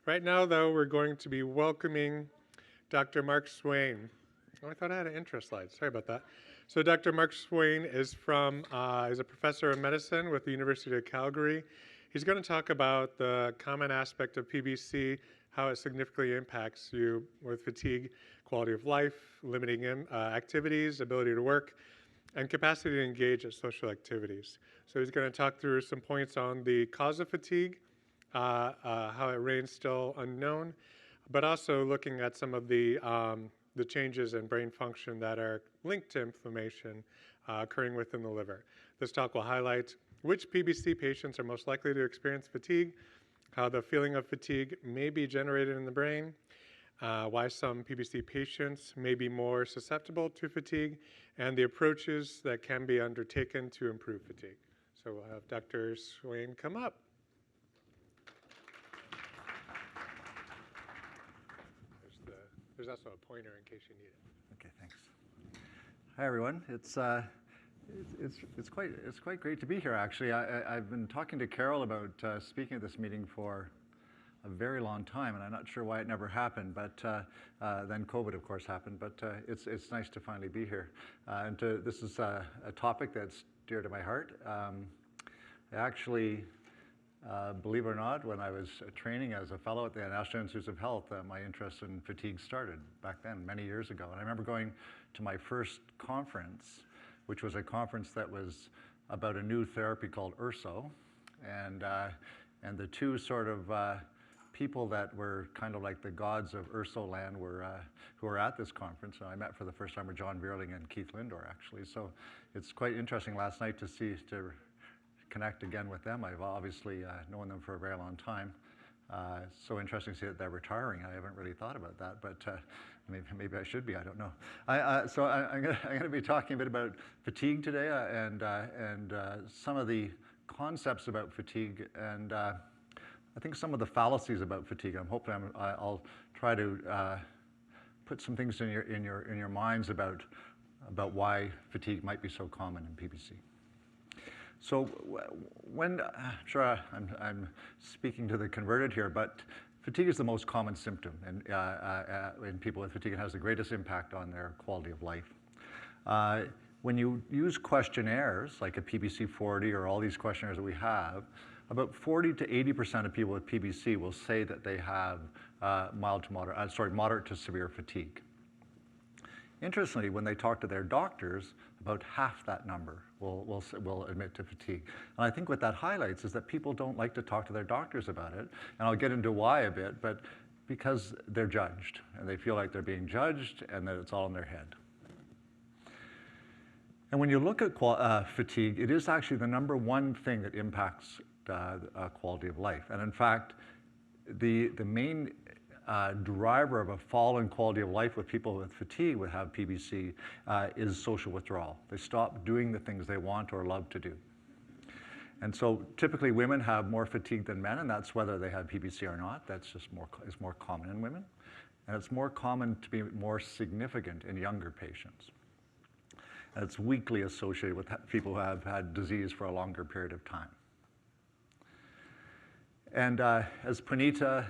Right now, though, we're going to be welcoming Dr. Mark Swain. Oh, I thought I had an intro slide. Sorry about that. So Dr. Mark Swain is is a professor of medicine with the University of Calgary. He's going to talk about the common aspect of PBC, how it significantly impacts you with fatigue, quality of life, limiting activities, ability to work, and capacity to engage at social activities. So he's going to talk through some points on the cause of fatigue, how it reigns still unknown, but also looking at some of the changes in brain function that are linked to inflammation occurring within the liver. This talk will highlight which PBC patients are most likely to experience fatigue, how the feeling of fatigue may be generated in the brain, why some PBC patients may be more susceptible to fatigue, and the approaches that can be undertaken to improve fatigue. So we'll have Dr. Swain come up. There's also a pointer in case you need it. Okay, thanks. Hi, everyone. It's quite great to be here. Actually, I've been talking to Carol about speaking at this meeting for a very long time, and I'm not sure why it never happened. But then COVID, of course, happened. But it's nice to finally be here. This is a topic that's dear to my heart. Actually, believe it or not, when I was training as a fellow at the National Institutes of Health, my interest in fatigue started back then, many years ago. And I remember going to my first conference, which was a conference that was about a new therapy called URSO. And the two sort of people that were kind of like the gods of URSO land who were at this conference. And I met for the first time with John Veerling and Keith Lindor, actually. So it's quite interesting last night to connect again with them. I've obviously known them for a very long time. So interesting to see that they're retiring. I haven't really thought about that, but maybe I should be. I don't know. I'm going to be talking a bit about fatigue today and some of the concepts about fatigue and I think some of the fallacies about fatigue. I'm hoping I'll try to put some things in your minds about why fatigue might be so common in PBC. So when, sure I'm speaking to the converted here, but fatigue is the most common symptom in people with fatigue. It has the greatest impact on their quality of life. When you use questionnaires like a PBC 40 or all these questionnaires that we have, about 40 to 80% of people with PBC will say that they have moderate to severe fatigue. Interestingly, when they talk to their doctors, about half that number will admit to fatigue. And I think what that highlights is that people don't like to talk to their doctors about it. And I'll get into why a bit, but because they're judged. And they feel like they're being judged and that it's all in their head. And when you look at fatigue, it is actually the number one thing that impacts quality of life. And in fact, the main driver of a fall in quality of life with people with fatigue would have PBC is social withdrawal. They stop doing the things they want or love to do. And so typically women have more fatigue than men, and that's whether they have PBC or not. That's just more common in women. And it's more common to be more significant in younger patients. And it's weakly associated with people who have had disease for a longer period of time. And as Punita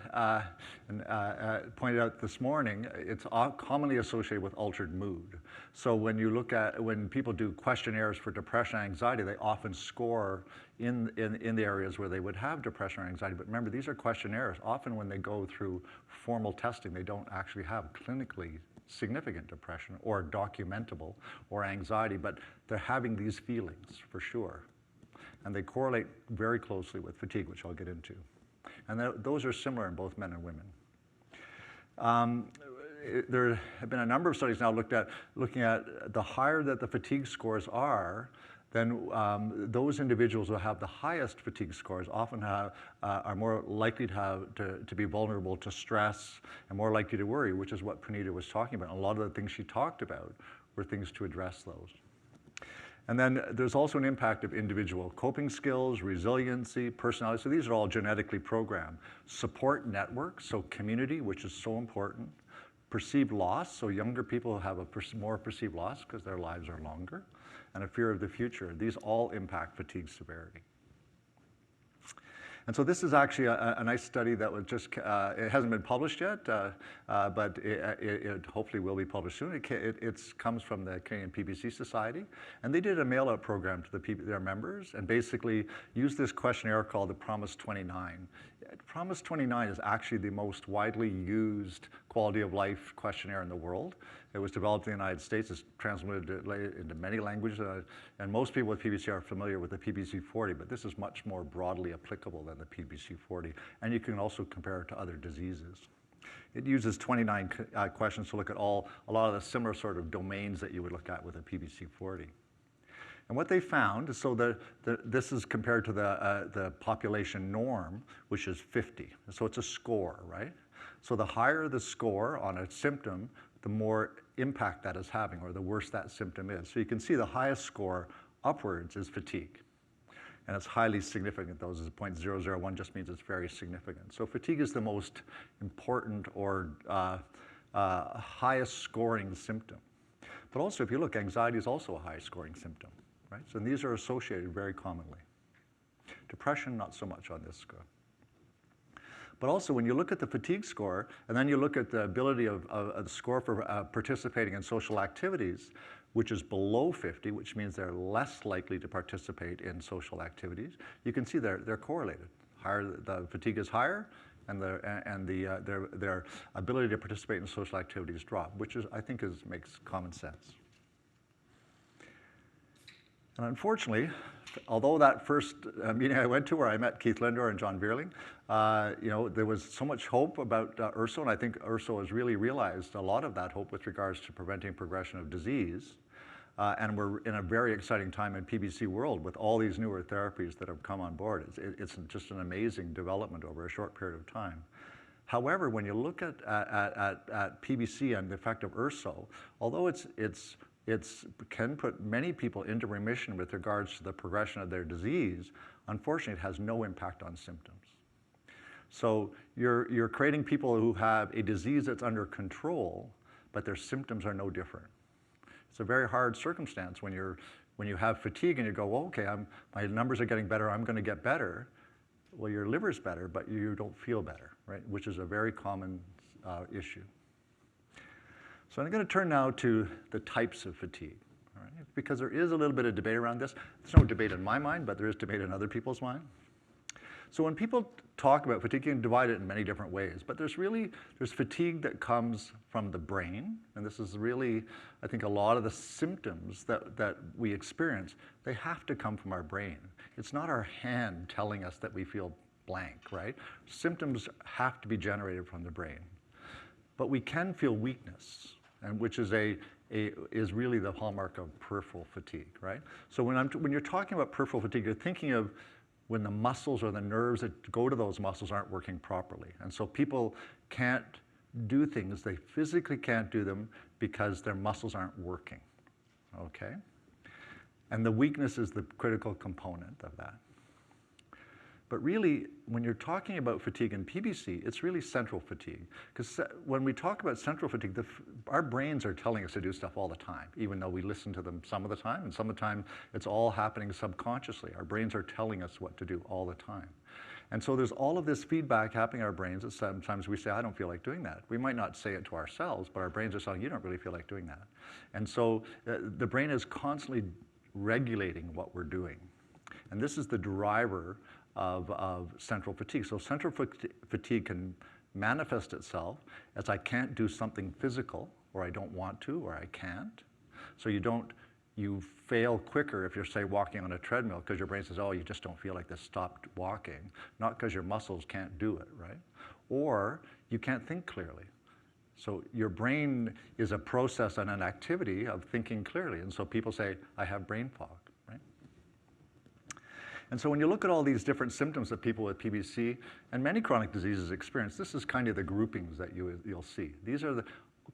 pointed out this morning, it's commonly associated with altered mood. So when people do questionnaires for depression and anxiety, they often score in the areas where they would have depression or anxiety. But remember, these are questionnaires. Often when they go through formal testing, they don't actually have clinically significant depression or documentable or anxiety, but they're having these feelings for sure. And they correlate very closely with fatigue, which I'll get into. And those are similar in both men and women. There have been a number of studies now looking at the higher that the fatigue scores are, then those individuals who have the highest fatigue scores often are more likely to be vulnerable to stress and more likely to worry, which is what Punita was talking about. And a lot of the things she talked about were things to address those. And then there's also an impact of individual coping skills, resiliency, personality. So these are all genetically programmed. Support networks, so community, which is so important. Perceived loss, so younger people have more perceived loss because their lives are longer. And a fear of the future. These all impact fatigue severity. And so this is actually a nice study that was just, it hasn't been published yet, but it hopefully will be published soon. It comes from the Canadian PBC Society, and they did a mail-out program to their members and basically used this questionnaire called the Promise 29. Promise 29 is actually the most widely used quality of life questionnaire in the world. It was developed in the United States. It's translated into many languages, and most people with PBC are familiar with the PBC-40, but this is much more broadly applicable than the PBC-40, and you can also compare it to other diseases. It uses 29 questions to look at a lot of the similar sort of domains that you would look at with a PBC-40. And what they found is, this is compared to the population norm, which is 50. So it's a score, right? So the higher the score on a symptom, the more impact that is having, or the worse that symptom is. So you can see the highest score upwards is fatigue. And it's highly significant. Those is 0.001, just means it's very significant. So fatigue is the most important or highest scoring symptom. But also, if you look, anxiety is also a high scoring symptom, right? So these are associated very commonly. Depression, not so much on this score. But also, when you look at the fatigue score, and then you look at the ability of the score for participating in social activities, which is below 50, which means they're less likely to participate in social activities, you can see they're correlated. The fatigue is higher, and their ability to participate in social activities drop, which I think makes common sense. And unfortunately, although that first meeting I went to where I met Keith Lindor and John Vierling, there was so much hope about URSO, and I think URSO has really realized a lot of that hope with regards to preventing progression of disease. And we're in a very exciting time in PBC world with all these newer therapies that have come on board. It's just an amazing development over a short period of time. However, when you look at PBC and the effect of URSO, although it can put many people into remission with regards to the progression of their disease, unfortunately, it has no impact on symptoms. So you're creating people who have a disease that's under control, but their symptoms are no different. It's a very hard circumstance when you have fatigue and you go, well, okay, my numbers are getting better, I'm going to get better. Well, your liver's better, but you don't feel better, right? Which is a very common issue. So I'm going to turn now to the types of fatigue, all right? Because there is a little bit of debate around this. There's no debate in my mind, but there is debate in other people's mind. So when people talk about fatigue, you can divide it in many different ways, but there's fatigue that comes from the brain, and this is really, I think, a lot of the symptoms that we experience, they have to come from our brain. It's not our hand telling us that we feel blank, right? Symptoms have to be generated from the brain. But we can feel weakness, and which is is really the hallmark of peripheral fatigue, right? So when you're talking about peripheral fatigue, you're thinking of when the muscles or the nerves that go to those muscles aren't working properly. And so people can't do things, they physically can't do them because their muscles aren't working, okay? And the weakness is the critical component of that. But really, when you're talking about fatigue in PBC, it's really central fatigue. Because when we talk about central fatigue, our brains are telling us to do stuff all the time, even though we listen to them some of the time, and some of the time it's all happening subconsciously. Our brains are telling us what to do all the time. And so there's all of this feedback happening in our brains that sometimes we say, I don't feel like doing that. We might not say it to ourselves, but our brains are saying, you don't really feel like doing that. And so the brain is constantly regulating what we're doing. And this is the driver of central fatigue. So central fatigue can manifest itself as I can't do something physical, or I don't want to, or I can't. So you fail quicker if you're, say, walking on a treadmill because your brain says, oh, you just don't feel like this, stop walking, not because your muscles can't do it, right? Or you can't think clearly. So your brain is a process and an activity of thinking clearly. And so people say, I have brain fog. And so when you look at all these different symptoms that people with PBC and many chronic diseases experience, this is kind of the groupings that you'll see. These are the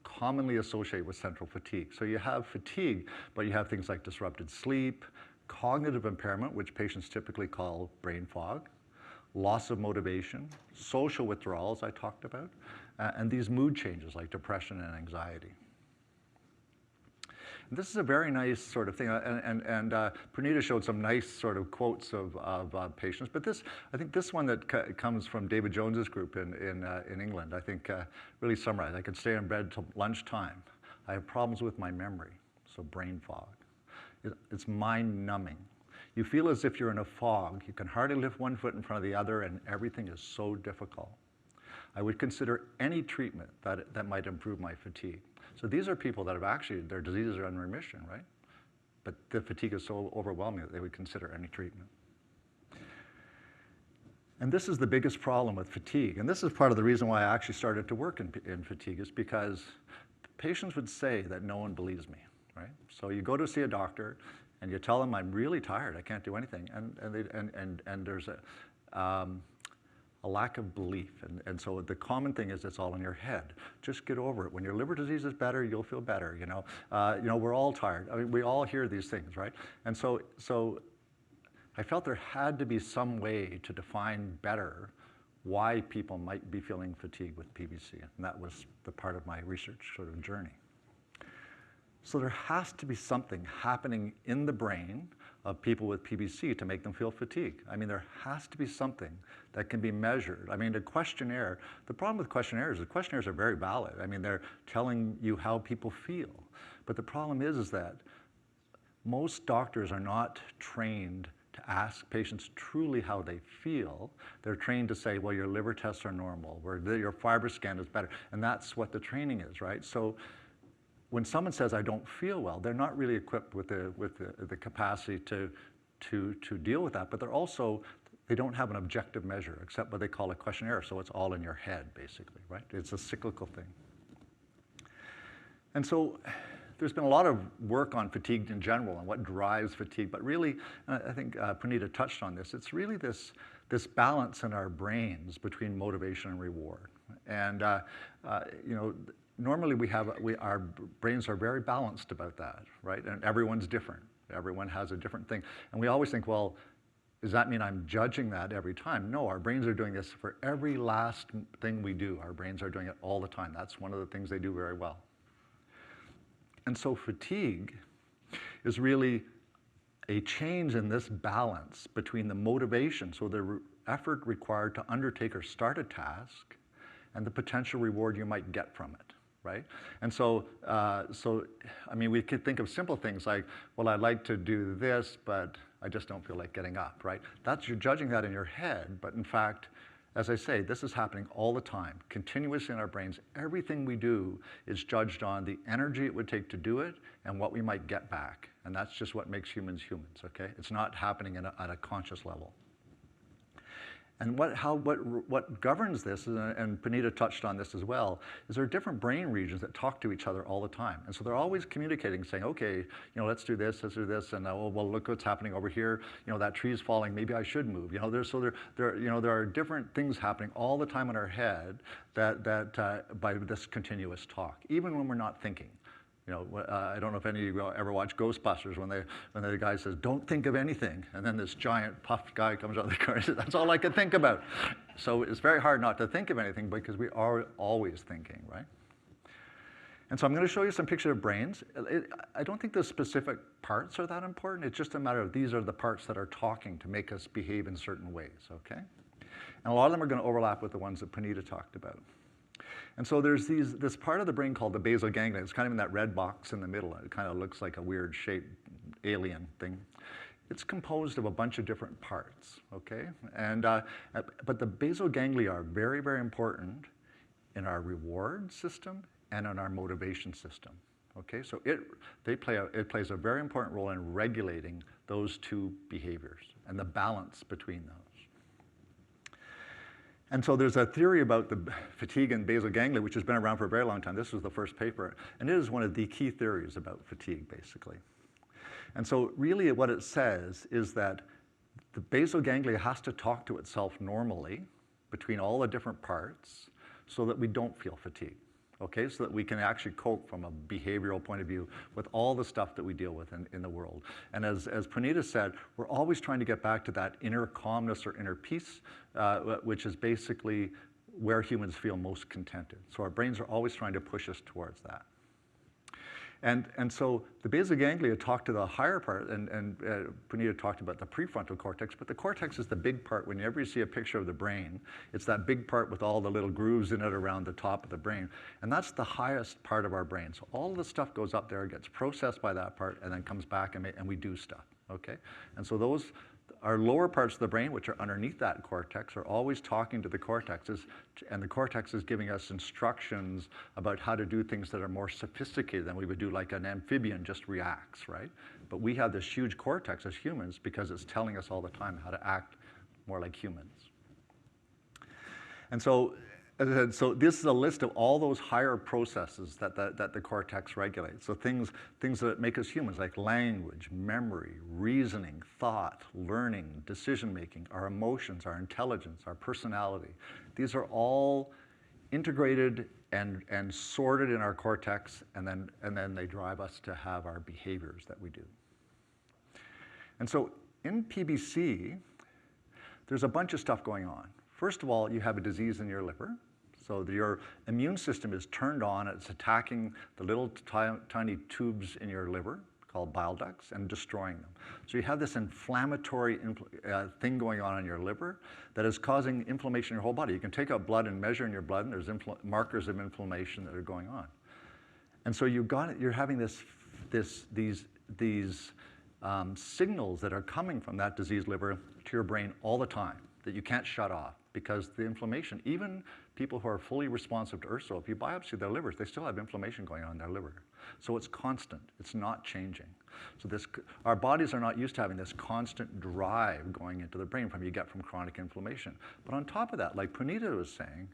commonly associated with central fatigue. So you have fatigue, but you have things like disrupted sleep, cognitive impairment, which patients typically call brain fog, loss of motivation, social withdrawals I talked about, and these mood changes like depression and anxiety. And this is a very nice sort of thing, and Pranita showed some nice sort of quotes of patients, but I think this one that comes from David Jones's group in England, I think really summarized. I could stay in bed till lunchtime. I have problems with my memory, so brain fog. It's mind-numbing. You feel as if you're in a fog. You can hardly lift one foot in front of the other, and everything is so difficult. I would consider any treatment that might improve my fatigue. So these are people that have actually, their diseases are in remission, right? But the fatigue is so overwhelming that they would consider any treatment. And this is the biggest problem with fatigue. And this is part of the reason why I actually started to work in fatigue, is because patients would say that no one believes me, right? So you go to see a doctor and you tell them I'm really tired, I can't do anything, and there's a lack of belief. And so the common thing is it's all in your head. Just get over it. When your liver disease is better, you'll feel better, you know. We're all tired. I mean, we all hear these things, right? And so I felt there had to be some way to define better why people might be feeling fatigue with PBC. And that was the part of my research sort of journey. So there has to be something happening in the brain of people with PBC to make them feel fatigue. I mean, there has to be something that can be measured. I mean, the questionnaire, the problem with questionnaires is the questionnaires are very valid. I mean, they're telling you how people feel. But the problem is that most doctors are not trained to ask patients truly how they feel. They're trained to say, well, your liver tests are normal, or your fiber scan is better. And that's what the training is, right? So when someone says, I don't feel well, they're not really equipped with the capacity to deal with that, but they don't have an objective measure except what they call a questionnaire, so it's all in your head, basically, right? It's a cyclical thing. And so there's been a lot of work on fatigue in general and what drives fatigue, but really, I think Pranita touched on this, it's really this balance in our brains between motivation and reward. And normally our brains are very balanced about that, right? And everyone's different. Everyone has a different thing. And we always think, well, does that mean I'm judging that every time? No, our brains are doing this for every last thing we do. Our brains are doing it all the time. That's one of the things they do very well. And so fatigue is really a change in this balance between the motivation, so the effort required to undertake or start a task, and the potential reward you might get from it, right? And so, I mean, we could think of simple things like, well, I'd like to do this, but I just don't feel like getting up, right? You're judging that in your head, but in fact, as I say, this is happening all the time, continuously in our brains. Everything we do is judged on the energy it would take to do it and what we might get back. And that's just what makes humans humans, okay? It's not happening at a conscious level. And what governs this, and Pranita touched on this as well, is there are different brain regions that talk to each other all the time. And so they're always communicating, saying, okay, let's do this, and oh, well, look what's happening over here. That tree is falling, maybe I should move. There are different things happening all the time in our head that by this continuous talk, even when we're not thinking. I don't know if any of you ever watch Ghostbusters when the guy says, don't think of anything. And then this giant puffed guy comes out of the car and says, that's all I can think about. So it's very hard not to think of anything because we are always thinking, right? And so I'm going to show you some pictures of brains. I don't think the specific parts are that important. It's just a matter of these are the parts that are talking to make us behave in certain ways, okay? And a lot of them are going to overlap with the ones that Pranita talked about. And so there's this part of the brain called the basal ganglia. It's kind of in that red box in the middle. It kind of looks like a weird shaped alien thing. It's composed of a bunch of different parts, okay? But the basal ganglia are very, very important in our reward system and in our motivation system, okay? So it plays a very important role in regulating those two behaviors and the balance between those. And so there's a theory about the fatigue and basal ganglia, which has been around for a very long time. This was the first paper, and it is one of the key theories about fatigue, basically. And so really what it says is that the basal ganglia has to talk to itself normally between all the different parts so that we don't feel fatigue, okay? So that we can actually cope from a behavioral point of view with all the stuff that we deal with in the world. And as Pranita said, we're always trying to get back to that inner calmness or inner peace, which is basically where humans feel most contented. So our brains are always trying to push us towards that. And so the basal ganglia talk to the higher part, and Punita talked about the prefrontal cortex, but the cortex is the big part. Whenever you see a picture of the brain, it's that big part with all the little grooves in it around the top of the brain. And that's the highest part of our brain. So all the stuff goes up there, gets processed by that part, and then comes back and we do stuff, okay? And so those, our lower parts of the brain, which are underneath that cortex, are always talking to the cortexes, and the cortex is giving us instructions about how to do things that are more sophisticated than we would do, like an amphibian just reacts, right? But we have this huge cortex as humans because it's telling us all the time how to act more like humans. And so, as I said, so this is a list of all those higher processes that the cortex regulates. So things that make us humans, like language, memory, reasoning, thought, learning, decision-making, our emotions, our intelligence, our personality. These are all integrated and sorted in our cortex, and then they drive us to have our behaviors that we do. And so in PBC, there's a bunch of stuff going on. First of all, you have a disease in your liver. So your immune system is turned on. It's attacking the little tiny tubes in your liver called bile ducts and destroying them. So you have this inflammatory thing going on in your liver that is causing inflammation in your whole body. You can take out blood and measure in your blood, and there's markers of inflammation that are going on. And so you're having these signals that are coming from that diseased liver to your brain all the time that you can't shut off, because the inflammation, even people who are fully responsive to URSO, if you biopsy their livers, they still have inflammation going on in their liver. So it's constant, it's not changing. So our bodies are not used to having this constant drive going into the brain you get from chronic inflammation. But on top of that, like Punita was saying,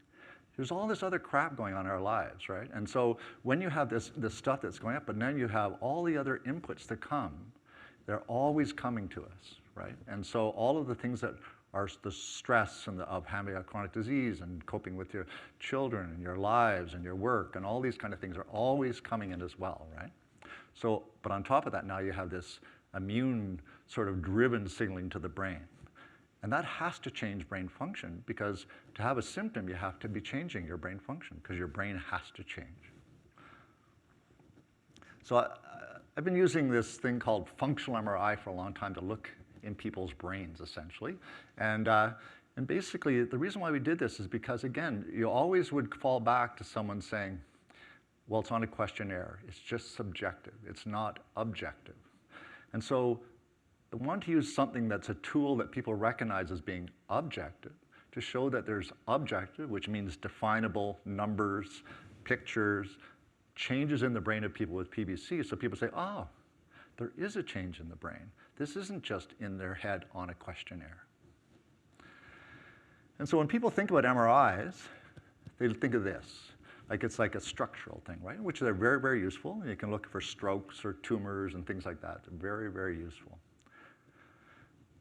there's all this other crap going on in our lives, right? And so when you have this stuff that's going up, but then you have all the other inputs that come, they're always coming to us, right? And so all of the things that are the stress of having a chronic disease and coping with your children and your lives and your work and all these kind of things are always coming in as well, right? So, but on top of that, now you have this immune sort of driven signaling to the brain. And that has to change brain function, because to have a symptom, you have to be changing your brain function, because your brain has to change. So I've been using this thing called functional MRI for a long time to look in people's brains, essentially. And basically, the reason why we did this is because, again, you always would fall back to someone saying, well, it's on a questionnaire. It's just subjective. It's not objective. And so I want to use something that's a tool that people recognize as being objective to show that there's objective, which means definable numbers, pictures, changes in the brain of people with PBC. So people say, oh, there is a change in the brain. This isn't just in their head on a questionnaire. And so when people think about MRIs, they think of this. Like it's like a structural thing, right? Which they're very, very useful. You can look for strokes or tumors and things like that. Very, very useful.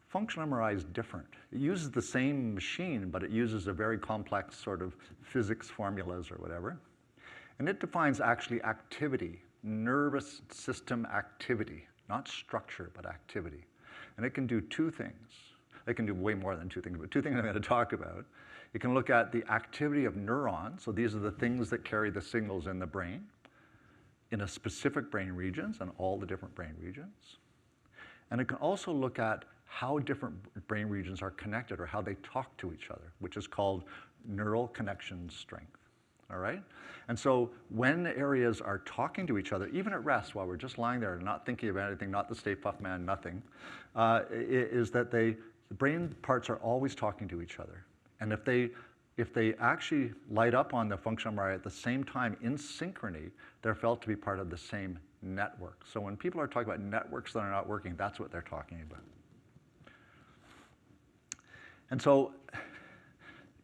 Functional MRI is different. It uses the same machine, but it uses a very complex sort of physics formulas or whatever. And it defines actually activity, nervous system activity. Not structure, but activity. And it can do two things. It can do way more than two things, but two things I'm going to talk about. It can look at the activity of neurons. So these are the things that carry the signals in the brain, in a specific brain regions and all the different brain regions. And it can also look at how different brain regions are connected or how they talk to each other, which is called neural connection strength. All right? And so when areas are talking to each other, even at rest, while we're just lying there and not thinking of anything, not the Stay Puft Man, nothing, is that the brain parts are always talking to each other. And if they actually light up on the functional MRI at the same time in synchrony, they're felt to be part of the same network. So when people are talking about networks that are not working, that's what they're talking about. And so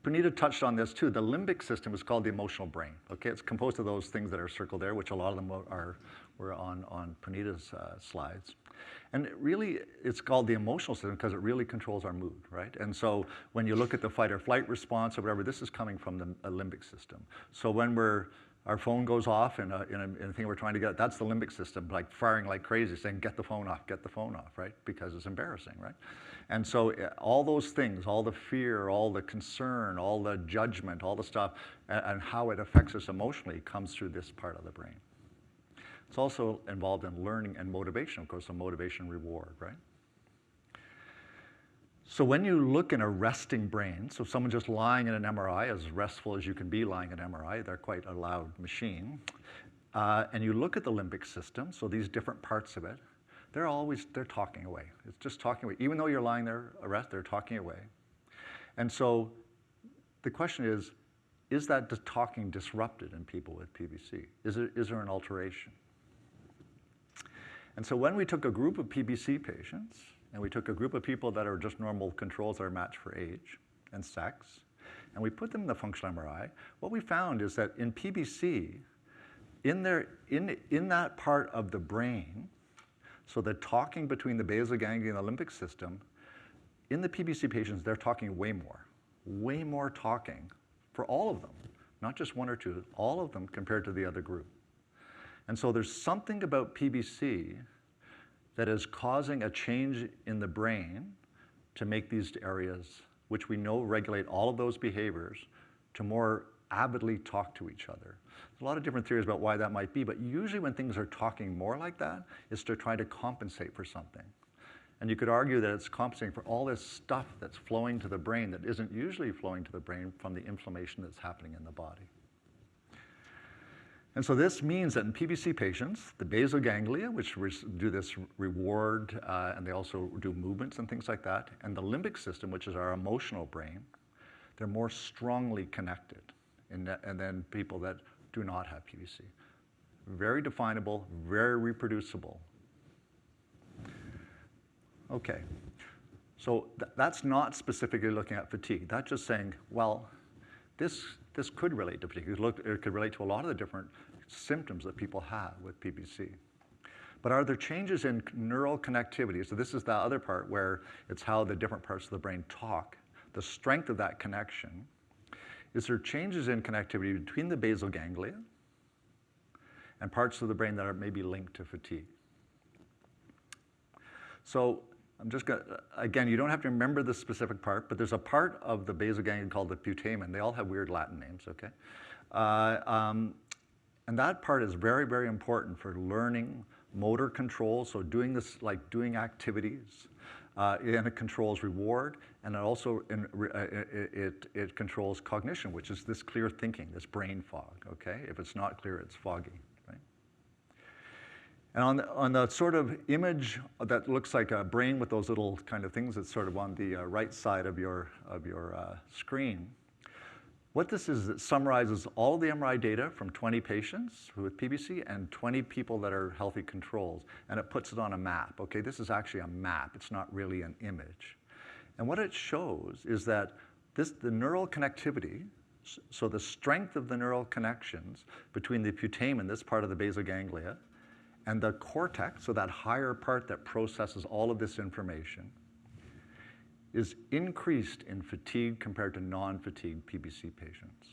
Punita touched on this too. The limbic system is called the emotional brain. Okay, it's composed of those things that are circled there, which a lot of them were on Punita's slides. And it's called the emotional system because it really controls our mood, right? And so when you look at the fight or flight response or whatever, this is coming from the limbic system. So when our phone goes off in a thing we're trying to get, that's the limbic system, like firing like crazy, saying, get the phone off, right? Because it's embarrassing, right? And so all those things, all the fear, all the concern, all the judgment, all the stuff, and how it affects us emotionally comes through this part of the brain. It's also involved in learning and motivation, of course, so motivation reward, right? So when you look in a resting brain, so someone just lying in an MRI, as restful as you can be lying in an MRI, they're quite a loud machine, and you look at the limbic system, so these different parts of it, they're talking away. It's just talking away. Even though you're lying there at rest, they're talking away. And so the question is that talking disrupted in people with PBC? Is there an alteration? And so when we took a group of PBC patients, and we took a group of people that are just normal controls that are matched for age and sex, and we put them in the functional MRI, what we found is that in PBC, in that part of the brain, so the talking between the basal ganglia and the limbic system, in the PBC patients, they're talking way more talking for all of them, not just one or two, all of them compared to the other group. And so there's something about PBC that is causing a change in the brain to make these areas, which we know regulate all of those behaviors, to more avidly talk to each other. There's a lot of different theories about why that might be, but usually when things are talking more like that, it's to try to compensate for something. And you could argue that it's compensating for all this stuff that's flowing to the brain that isn't usually flowing to the brain from the inflammation that's happening in the body. And so this means that in PBC patients, the basal ganglia, which do this reward, and they also do movements and things like that, and the limbic system, which is our emotional brain, they're more strongly connected. And then people that do not have PBC. Very definable, very reproducible. Okay, so that's not specifically looking at fatigue. That's just saying, well, this could relate to fatigue. It could relate to a lot of the different symptoms that people have with PBC. But are there changes in neural connectivity? So this is the other part where it's how the different parts of the brain talk, the strength of that connection. Is there changes in connectivity between the basal ganglia and parts of the brain that are maybe linked to fatigue? So I'm just going to, again, you don't have to remember the specific part, but there's a part of the basal ganglia called the putamen. They all have weird Latin names, okay? And that part is very, very important for learning motor control, so doing this, like doing activities. And it controls reward, and it also it controls cognition, which is this clear thinking, this brain fog, okay? If it's not clear, it's foggy, right? And on the sort of image that looks like a brain with those little kind of things that's sort of on the right side of your screen, what this is, it summarizes all of the MRI data from 20 patients with PBC and 20 people that are healthy controls, and it puts it on a map. Okay, this is actually a map. It's not really an image. And what it shows is that the neural connectivity, so the strength of the neural connections between the putamen, this part of the basal ganglia, and the cortex, so that higher part that processes all of this information, is increased in fatigue compared to non-fatigued PBC patients.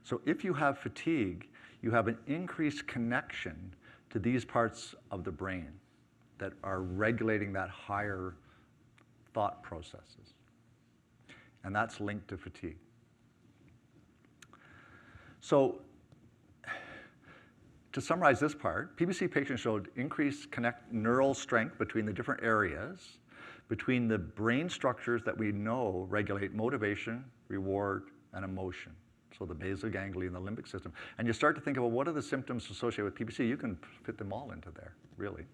So if you have fatigue, you have an increased connection to these parts of the brain that are regulating that higher thought processes. And that's linked to fatigue. So to summarize this part, PBC patients showed increased neural strength between the different areas, between the brain structures that we know regulate motivation, reward, and emotion. So the basal ganglia and the limbic system. And you start to think about what are the symptoms associated with PBC. You can fit them all into there, really.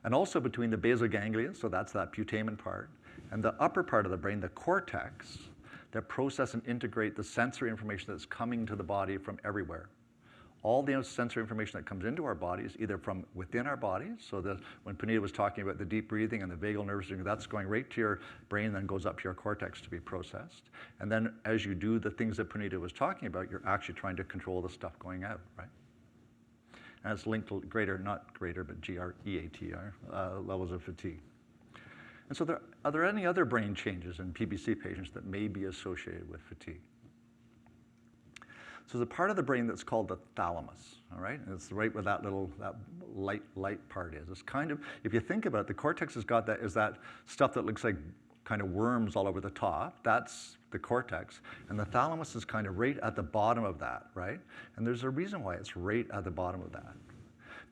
And also between the basal ganglia, so that's that putamen part, and the upper part of the brain, the cortex, that process and integrate the sensory information that's coming to the body from everywhere. All the sensory information that comes into our bodies, either from within our bodies, so that when Punita was talking about the deep breathing and the vagal nerve system, that's going right to your brain and then goes up to your cortex to be processed. And then as you do the things that Punita was talking about, you're actually trying to control the stuff going out, right? And it's linked to greater, not greater, but GREATR, levels of fatigue. And so are there any other brain changes in PBC patients that may be associated with fatigue? So there's a part of the brain that's called the thalamus, all right? And it's right where that light part is. It's kind of, if you think about it, the cortex has got that stuff that looks like kind of worms all over the top. That's the cortex. And the thalamus is kind of right at the bottom of that, right? And there's a reason why it's right at the bottom of that.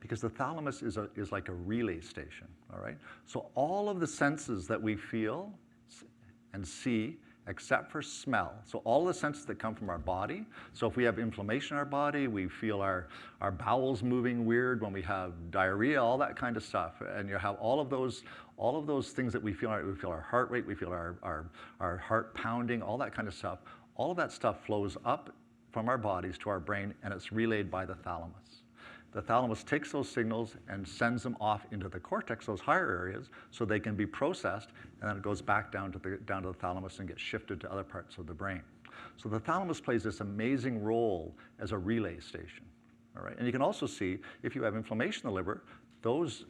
because the thalamus is like a relay station, all right? So all of the senses that we feel and see, except for smell, so all the senses that come from our body, so if we have inflammation in our body, we feel our bowels moving weird, when we have diarrhea, all that kind of stuff, and you have all of those things that we feel our heart rate, we feel our heart pounding, all that kind of stuff. All of that stuff flows up from our bodies to our brain, and it's relayed by the thalamus. The thalamus takes those signals and sends them off into the cortex, those higher areas, so they can be processed, and then it goes back down to the thalamus and gets shifted to other parts of the brain. So the thalamus plays this amazing role as a relay station, all right? And you can also see, if you have inflammation in the liver, those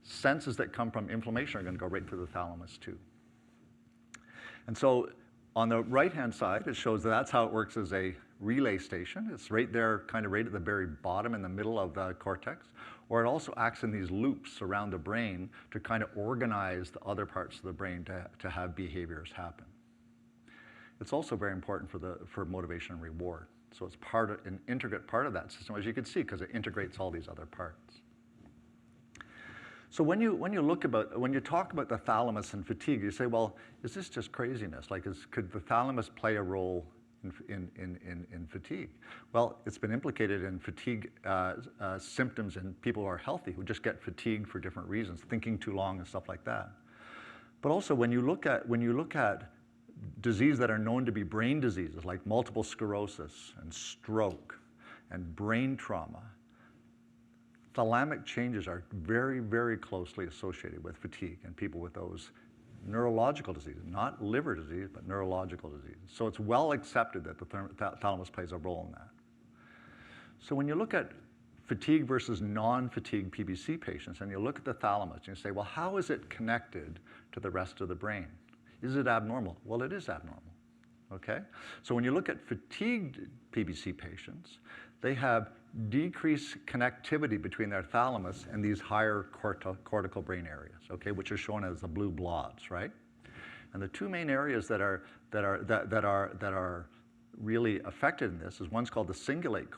senses that come from inflammation are going to go right through the thalamus too. And so on the right-hand side, it shows that that's how it works as a relay station. It's right there, kind of right at the very bottom in the middle of the cortex, or it also acts in these loops around the brain to kind of organize the other parts of the brain to have behaviors happen. It's also very important for motivation and reward. So it's an integrate part of that system, as you can see, because it integrates all these other parts. So when you talk about the thalamus and fatigue, you say, well, is this just craziness? Like, could the thalamus play a role in fatigue? Well, it's been implicated in fatigue symptoms in people who are healthy, who just get fatigued for different reasons, thinking too long and stuff like that. But also, when you look at diseases that are known to be brain diseases, like multiple sclerosis and stroke and brain trauma, thalamic changes are very, very closely associated with fatigue in people with those neurological diseases, not liver disease, but neurological diseases. So it's well accepted that the thalamus plays a role in that. So when you look at fatigue versus non-fatigue PBC patients, and you look at the thalamus, and you say, well, how is it connected to the rest of the brain? Is it abnormal? Well, it is abnormal, okay? So when you look at fatigued PBC patients, they have decreased connectivity between their thalamus and these higher cortical brain areas, okay, which are shown as the blue blobs, right? And the two main areas that are really affected in this is one's called the cingulate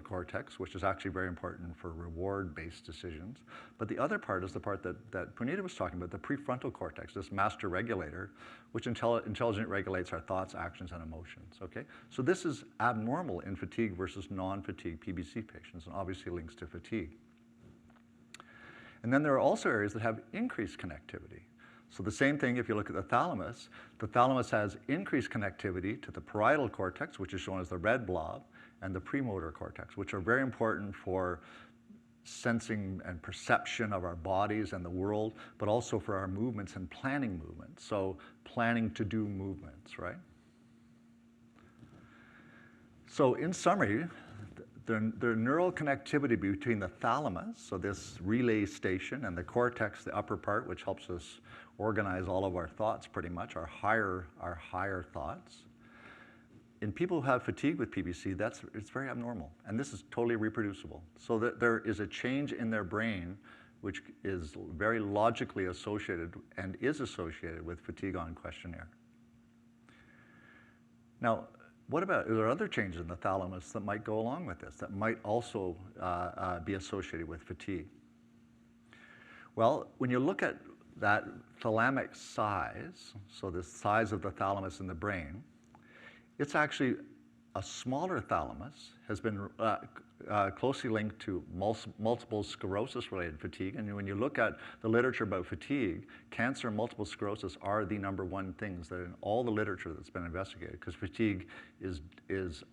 cortex, which is actually very important for reward-based decisions. But the other part is the part that Punita was talking about, the prefrontal cortex, this master regulator, which intelligently regulates our thoughts, actions, and emotions, okay? So this is abnormal in fatigue versus non-fatigue PBC patients, and obviously links to fatigue. And then there are also areas that have increased connectivity. So the same thing, if you look at the thalamus has increased connectivity to the parietal cortex, which is shown as the red blob, and the premotor cortex, which are very important for sensing and perception of our bodies and the world, but also for our movements and planning movements. So planning to do movements, right? So in summary, the neural connectivity between the thalamus, so this relay station, and the cortex, the upper part, which helps us organize all of our thoughts pretty much, our higher thoughts. In people who have fatigue with PBC, it's very abnormal, and this is totally reproducible. So that there is a change in their brain which is very logically associated and is associated with fatigue on questionnaire. Now, are there other changes in the thalamus that might go along with this, that might also be associated with fatigue? Well, when you look at that thalamic size, so the size of the thalamus in the brain, it's actually a smaller thalamus, has been closely linked to multiple sclerosis-related fatigue. And when you look at the literature about fatigue, cancer and multiple sclerosis are the #1 things that in all the literature that's been investigated, because fatigue is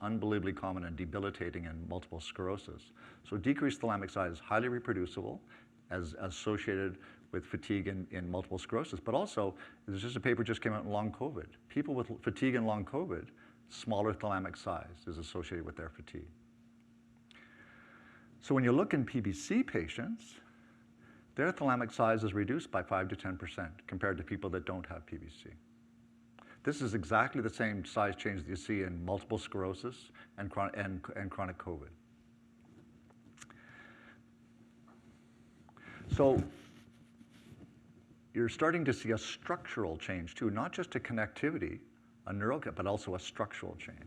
unbelievably common and debilitating in multiple sclerosis. So decreased thalamic size is highly reproducible as associated with fatigue in multiple sclerosis. But also, there's just a paper just came out in long COVID. People with fatigue and long COVID, smaller thalamic size is associated with their fatigue. So when you look in PBC patients, their thalamic size is reduced by 5 to 10% compared to people that don't have PBC. This is exactly the same size change that you see in multiple sclerosis and chronic COVID. So you're starting to see a structural change too, not just a connectivity, a neural, but also a structural change.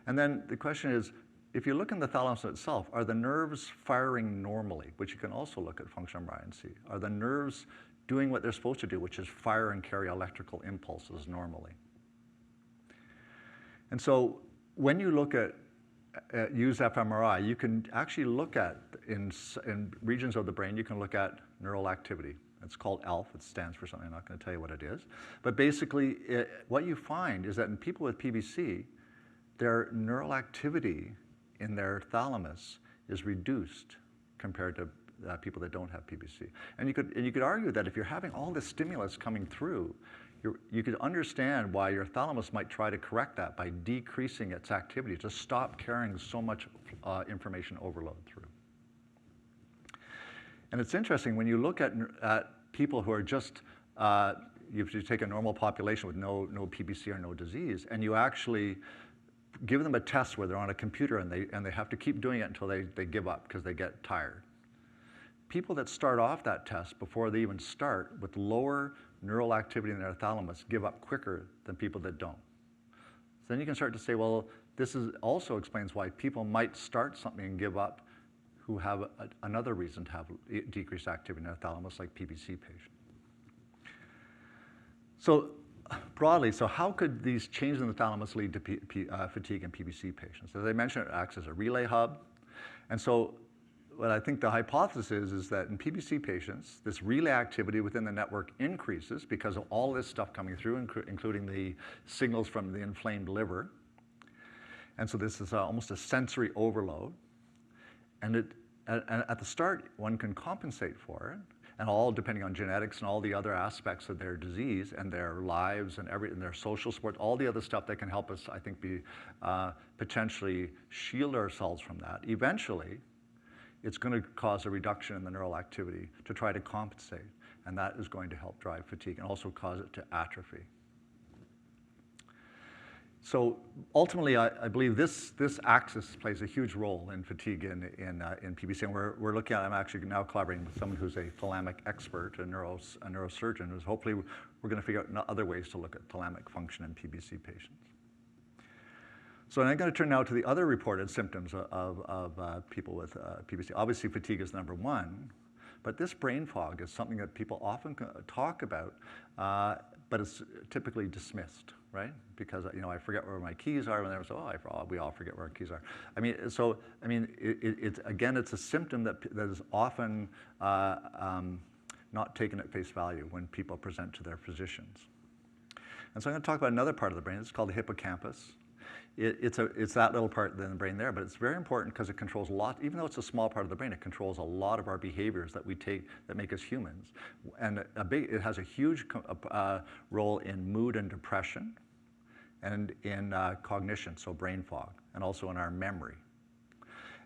And then the question is, if you look in the thalamus itself, are the nerves firing normally, which you can also look at functional MRI and see. Are the nerves doing what they're supposed to do, which is fire and carry electrical impulses normally? And so when you look at use fMRI, you can actually look at, in regions of the brain, you can look at neural activity. It's called ELF. It stands for something. I'm not going to tell you what it is. But basically, what you find is that in people with PBC, their neural activity in their thalamus is reduced compared to people that don't have PBC. And you could argue that if you're having all this stimulus coming through, you could understand why your thalamus might try to correct that by decreasing its activity to stop carrying so much information overload through. And it's interesting, when you look at people who are just, you take a normal population with no PBC or no disease, and you actually give them a test where they're on a computer and they have to keep doing it until they give up because they get tired. People that start off that test before they even start with lower neural activity in their thalamus give up quicker than people that don't. So then you can start to say, well, this also explains why people might start something and give up who have another reason to have decreased activity in their thalamus, like PBC patients. So broadly, so how could these changes in the thalamus lead to fatigue in PBC patients? As I mentioned, it acts as a relay hub. And so what I think the hypothesis is that in PBC patients, this relay activity within the network increases because of all this stuff coming through, including the signals from the inflamed liver. And so this is almost a sensory overload. And at the start, one can compensate for it, and all depending on genetics and all the other aspects of their disease and their lives and their social support, all the other stuff that can help us, I think, potentially shield ourselves from that. Eventually, it's going to cause a reduction in the neural activity to try to compensate, and that is going to help drive fatigue and also cause it to atrophy. So ultimately, I believe this axis plays a huge role in fatigue in PBC, and we're looking at. I'm actually now collaborating with someone who's a thalamic expert, a neurosurgeon, who's hopefully we're going to figure out other ways to look at thalamic function in PBC patients. So I'm going to turn now to the other reported symptoms of people with PBC. Obviously, fatigue is number one, but this brain fog is something that people often talk about, but it's typically dismissed, right? Because I forget where my keys are, and they say, we all forget where our keys are. It's a symptom that is often not taken at face value when people present to their physicians. And so I'm going to talk about another part of the brain. It's called the hippocampus. It's that little part in the brain there, but it's very important because it controls a lot. Even though it's a small part of the brain, it controls a lot of our behaviors that we take that make us humans. And it has a huge role in mood and depression, and in cognition, so brain fog, and also in our memory.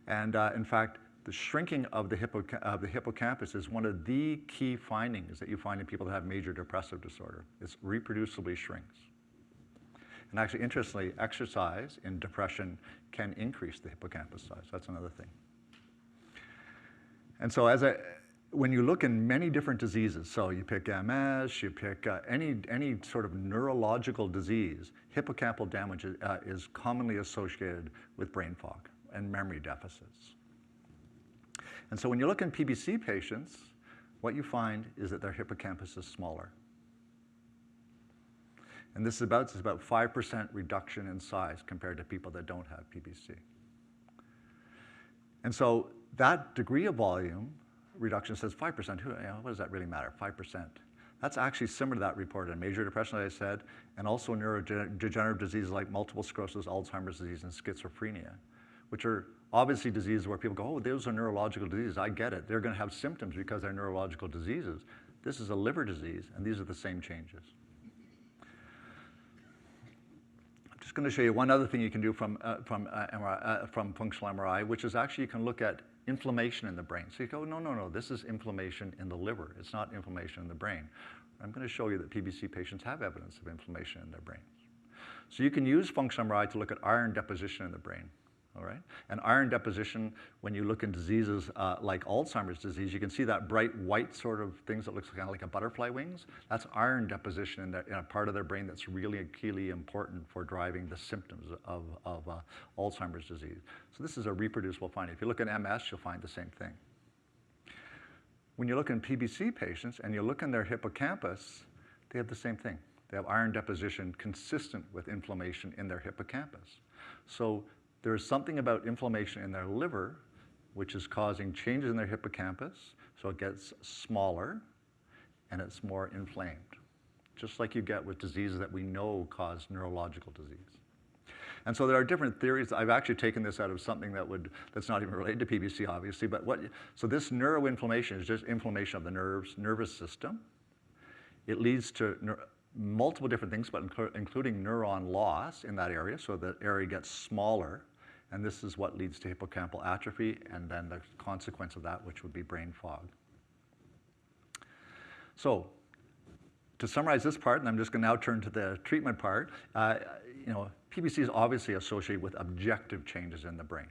And in fact, the shrinking of the hippocampus is one of the key findings that you find in people that have major depressive disorder. It reproducibly shrinks. And actually, interestingly, exercise in depression can increase the hippocampus size. That's another thing. And so when you look in many different diseases, so you pick MS, you pick any sort of neurological disease, hippocampal damage is commonly associated with brain fog and memory deficits. And so when you look in PBC patients, what you find is that their hippocampus is smaller. And this is about 5% reduction in size compared to people that don't have PBC. And so that degree of volume reduction says 5%. What does that really matter? 5%. That's actually similar to that reported in major depression, as I said, and also neurodegenerative diseases like multiple sclerosis, Alzheimer's disease, and schizophrenia, which are obviously diseases where people go, oh, those are neurological diseases. I get it. They're going to have symptoms because they're neurological diseases. This is a liver disease, and these are the same changes. I'm just going to show you one other thing you can do from functional MRI, which is actually you can look at inflammation in the brain. So you go, no, this is inflammation in the liver. It's not inflammation in the brain. I'm going to show you that PBC patients have evidence of inflammation in their brains. So you can use functional MRI to look at iron deposition in the brain. all right? And iron deposition, when you look in diseases like Alzheimer's disease, you can see that bright white sort of things that looks kind of like a butterfly wings. That's iron deposition in a part of their brain that's really keenly important for driving the symptoms of Alzheimer's disease. So this is a reproducible finding. If you look at MS, you'll find the same thing. When you look in PBC patients and you look in their hippocampus, they have the same thing. They have iron deposition consistent with inflammation in their hippocampus. So there's something about inflammation in their liver which is causing changes in their hippocampus, so it gets smaller and it's more inflamed, just like you get with diseases that we know cause neurological disease. And so there are different theories. I've actually taken this out of something that's not even related to PBC, obviously. But so this neuroinflammation is just inflammation of the nervous system. It leads to multiple different things, but including neuron loss in that area. So the area gets smaller, and this is what leads to hippocampal atrophy, and then the consequence of that, which would be brain fog. So to summarize this part, and I'm just going to now turn to the treatment part, PBC is obviously associated with objective changes in the brain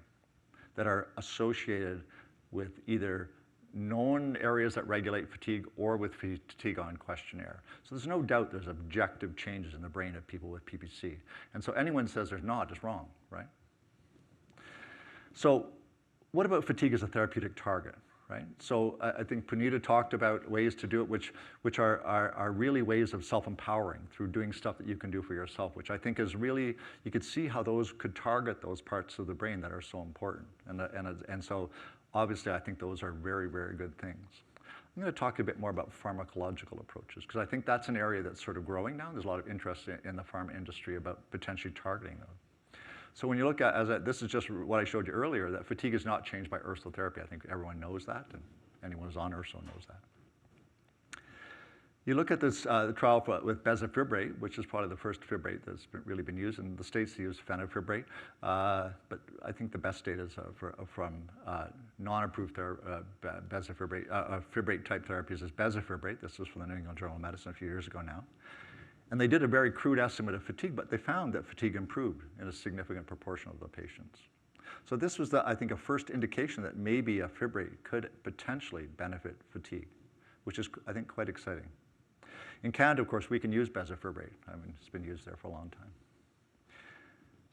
that are associated with either known areas that regulate fatigue or with fatigue on questionnaire. So there's no doubt there's objective changes in the brain of people with PBC. And so anyone says there's not is wrong, right? So what about fatigue as a therapeutic target? Right? So I think Punita talked about ways to do it, which are really ways of self-empowering through doing stuff that you can do for yourself, which I think is really, you could see how those could target those parts of the brain that are so important. And so obviously I think those are very, very good things. I'm going to talk a bit more about pharmacological approaches, because I think that's an area that's sort of growing now. There's a lot of interest in the pharma industry about potentially targeting those. So when you look at, this is just what I showed you earlier, that fatigue is not changed by ursal therapy. I think everyone knows that, and anyone who's on ursal knows that. You look at this trial with bezafibrate, which is probably the first fibrate that's really been used. In the States, they use fenofibrate, but I think the best data is from non-approved fibrate-type therapies is bezafibrate. This was from the New England Journal of Medicine a few years ago now. And they did a very crude estimate of fatigue, but they found that fatigue improved in a significant proportion of the patients. So this was, I think, a first indication that maybe a fibrate could potentially benefit fatigue, which is, I think, quite exciting. In Canada, of course, we can use bezafibrate. I mean, it's been used there for a long time.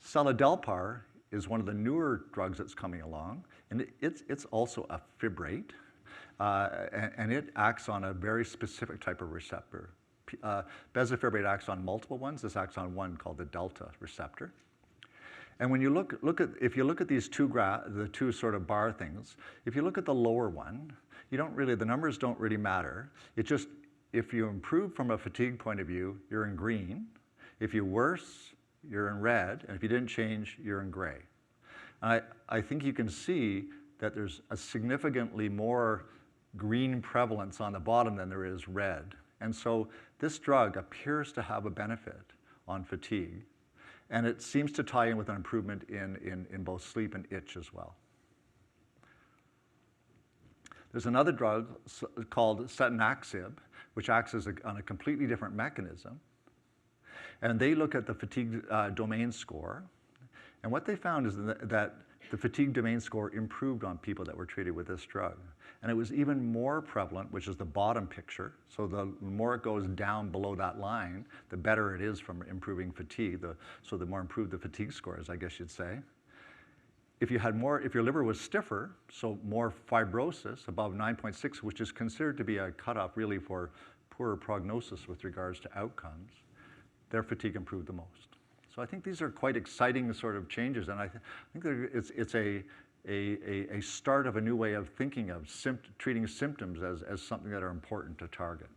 Seladelpar is one of the newer drugs that's coming along, and it's also a fibrate, and it acts on a very specific type of receptor. Bezafibrate acts on multiple ones. This acts on one called the delta receptor. And when you if you look at these the two sort of bar things, if you look at the lower one, the numbers don't really matter. It just, if you improve from a fatigue point of view, you're in green. If you worse, you're in red. And if you didn't change, you're in gray. And I think you can see that there's a significantly more green prevalence on the bottom than there is red. And so this drug appears to have a benefit on fatigue, and it seems to tie in with an improvement in both sleep and itch as well. There's another drug called setanaxib, which acts on a completely different mechanism. And they look at the fatigue domain score. And what they found is that the fatigue domain score improved on people that were treated with this drug. And it was even more prevalent, which is the bottom picture. So the more it goes down below that line, the better it is from improving fatigue. So the more improved the fatigue score is, I guess you'd say. If your liver was stiffer, so more fibrosis, above 9.6, which is considered to be a cutoff really for poorer prognosis with regards to outcomes, their fatigue improved the most. So I think these are quite exciting sort of changes, and I think it's a start of a new way of thinking of treating symptoms as something that are important to target.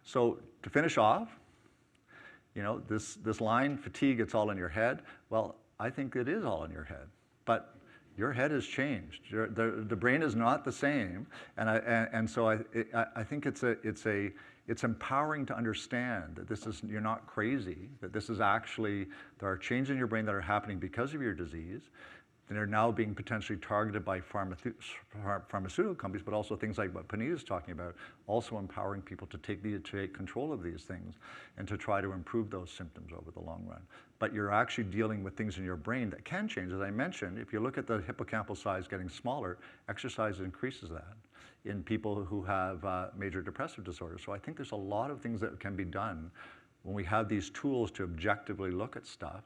So to finish off, this line, fatigue, it's all in your head. Well, I think it is all in your head, but your head has changed. The brain is not the same, and so I think it's empowering to understand that you're not crazy, that this is actually, there are changes in your brain that are happening because of your disease, and are now being potentially targeted by pharmaceutical companies, but also things like what Punita is talking about, also empowering people to take control of these things and to try to improve those symptoms over the long run. but you're actually dealing with things in your brain that can change. As I mentioned, if you look at the hippocampal size getting smaller, exercise increases that in people who have major depressive disorder. So I think there's a lot of things that can be done when we have these tools to objectively look at stuff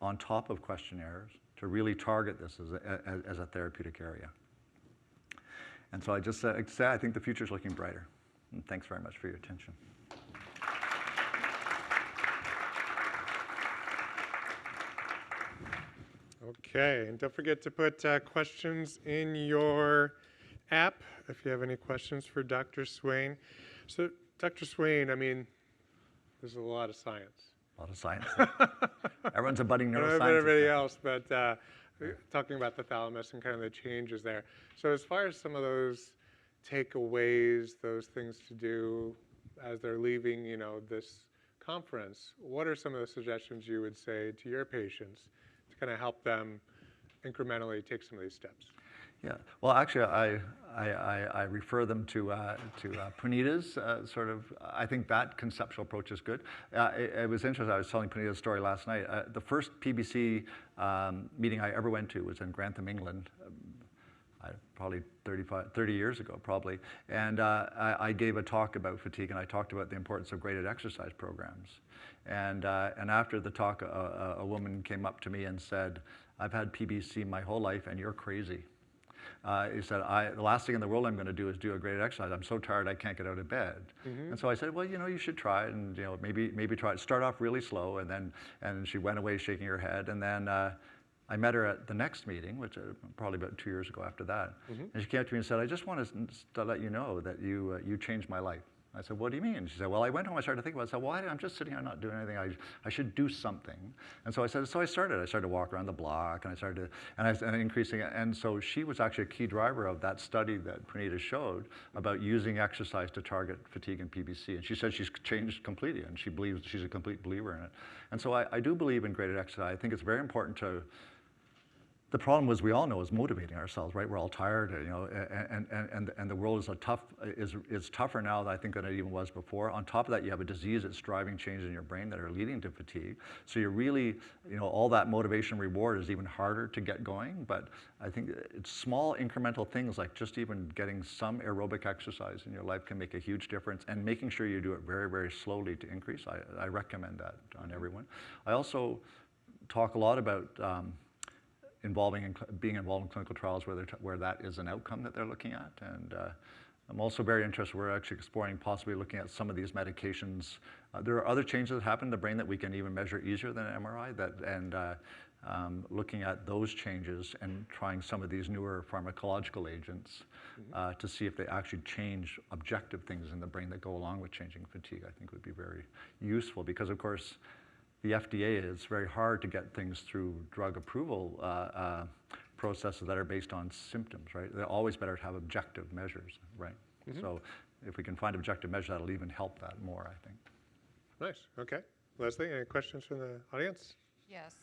on top of questionnaires to really target this as a therapeutic area. And so I just say I think the future is looking brighter. And thanks very much for your attention. Okay, and don't forget to put questions in your app if you have any questions for Dr. Swain. So, Dr. Swain, I mean, there's a lot of science. A lot of science. Everyone's a budding I don't know about neuroscientist. everybody else, but talking about the thalamus and kind of the changes there. So as far as some of those takeaways, those things to do as they're leaving, this conference, what are some of the suggestions you would say to your patients to kind of help them incrementally take some of these steps? Yeah, well, actually, I refer them to Punita's sort of. I think that conceptual approach is good. It was interesting. I was telling Punita's story last night. The first PBC meeting I ever went to was in Grantham, England, probably 30 years ago, probably. And I gave a talk about fatigue, and I talked about the importance of graded exercise programs. And after the talk, a woman came up to me and said, "I've had PBC my whole life, and you're crazy." He said, the last thing in the world I'm going to do is do a graded exercise. I'm so tired I can't get out of bed. Mm-hmm. And so I said, well, you should try it, and maybe try it. Start off really slow, and she went away shaking her head. And then I met her at the next meeting, which probably about 2 years ago after that. Mm-hmm. And she came up to me and said, I just want to let you know that you changed my life. I said, what do you mean? She said, well, I went home, I started to think about it. I said, well, I'm just sitting here not doing anything. I should do something. And so I said, so I started to walk around the block, and I started increasing it. And so she was actually a key driver of that study that Punita showed about using exercise to target fatigue and PBC. And she said she's changed completely, and she believes she's a complete believer in it. And so I do believe in graded exercise. I think it's very important to. The problem was, we all know, is motivating ourselves, right? We're all tired, and the world is tougher now than I think than it even was before. On top of that, you have a disease that's driving changes in your brain that are leading to fatigue. So you're really, all that motivation reward is even harder to get going. But I think it's small incremental things like just even getting some aerobic exercise in your life can make a huge difference, and making sure you do it very, very slowly to increase. I recommend that on everyone. I also talk a lot about being involved in clinical trials where that is an outcome that they're looking at. And I'm also very interested, we're actually exploring possibly looking at some of these medications. There are other changes that happen in the brain that we can even measure easier than an MRI, looking at those changes and trying some of these newer pharmacological agents to see if they actually change objective things in the brain that go along with changing fatigue, I think would be very useful. Because of course, the FDA, it's very hard to get things through drug approval processes that are based on symptoms, right? They're always better to have objective measures, right? Mm-hmm. So if we can find objective measures, that'll even help that more, I think. Nice, okay. Leslie, any questions from the audience? Yes.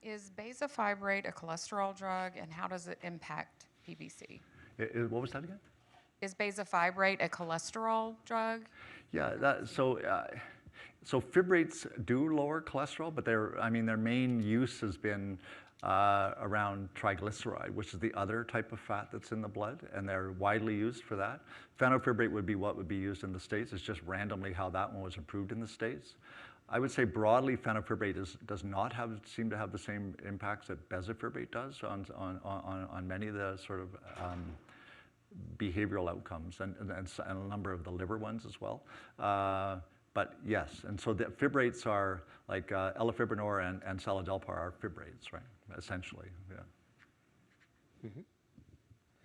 Is bezafibrate a cholesterol drug, and how does it impact PBC? What was that again? Is bezafibrate a cholesterol drug? Yeah, so fibrates do lower cholesterol, but their main use has been around triglyceride, which is the other type of fat that's in the blood, and they're widely used for that. Fenofibrate would be what would be used in the States. It's just randomly how that one was approved in the States. I would say broadly, fenofibrate does not seem to have the same impacts that bezafibrate does on many of the sort of behavioral outcomes and a number of the liver ones as well. But yes, and so the fibrates are like elafibranor and seladelpar are fibrates, right? Essentially, yeah. Mm-hmm.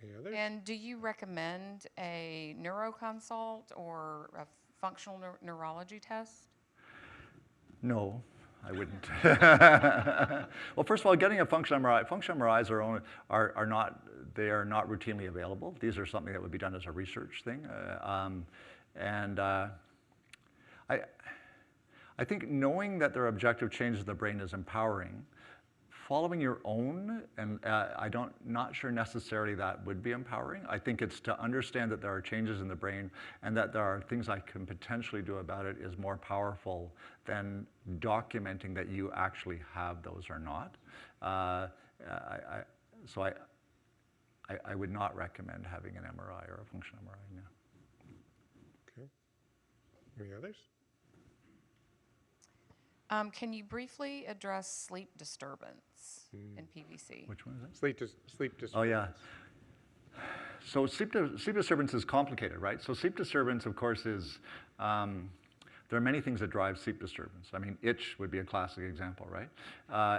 Any others? And do you recommend a neuroconsult or a functional neurology test? No, I wouldn't. Well, first of all, getting a functional MRIs are not routinely available. These are something that would be done as a research thing, I think knowing that there are objective changes in the brain is empowering. following your own, and not sure necessarily that would be empowering. I think it's to understand that there are changes in the brain and that there are things I can potentially do about it is more powerful than documenting that you actually have those or not. So I would not recommend having an MRI or a functional MRI now. Okay. Any others? Can you briefly address sleep disturbance in PBC? Which one is that? Sleep disturbance. Oh, yeah. So sleep disturbance is complicated, right? So sleep disturbance, of course, is, there are many things that drive sleep disturbance. I mean, itch would be a classic example, right?